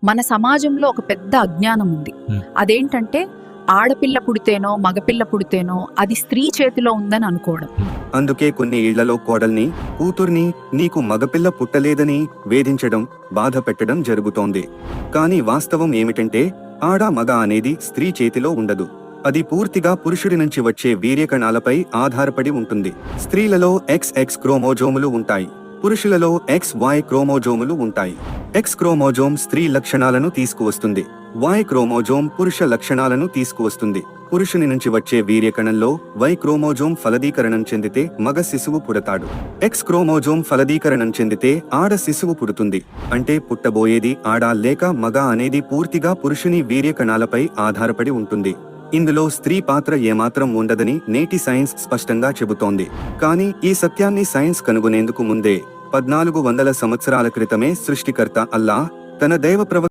మన సమాజంలో ఒక పెద్ద అజ్ఞానం ఉంది. అదేంటంటే ఆడపిల్ల పుడితేనో మగపిల్ల పుడితేనో అది స్త్రీ చేతిలో ఉందని అనుకోవడం. అందుకే కొన్ని ఇళ్లలో కోడల్ని, కూతుర్ని నీకు మగపిల్ల పుట్టలేదని వేధించడం, బాధ పెట్టడం జరుగుతోంది. కానీ వాస్తవం ఏమిటంటే ఆడ మగ అనేది స్త్రీ చేతిలో ఉండదు. అది పూర్తిగా పురుషుడి నుంచి వచ్చే వీర్యకణాలపై ఆధారపడి ఉంటుంది. స్త్రీలలో XX క్రోమోజోములు ఉంటాయి, పురుషులలో XY క్రోమోజోములు ఉంటాయి. X క్రోమోజోమ్ స్త్రీ లక్షణాలను తీసుకువస్తుంది, Y క్రోమోజోమ్ పురుష లక్షణాలను తీసుకువస్తుంది. పురుషుని నుంచి వచ్చే వీర్యకణంలో Y క్రోమోజోమ్ ఫలదీకరణం చెందితే మగ శిశువు పుడతాడు. X క్రోమోజోమ్ ఫలదీకరణం చెందితే ఆడ శిశువు పుడుతుంది. అంటే పుట్టబోయేది ఆడ లేక మగ అనేది పూర్తిగా పురుషుని వీర్యకణాలపై ఆధారపడి ఉంటుంది. ఇందులో స్త్రీ పాత్ర ఏమాత్రం ఉండదని నేటి సైన్స్ స్పష్టంగా చెబుతోంది. కానీ ఈ సత్యాన్ని సైన్స్ కనుగొనేందుకు ముందే 1400 సంవత్సరాల క్రితమే సృష్టికర్త అల్లాహ్ తన దైవ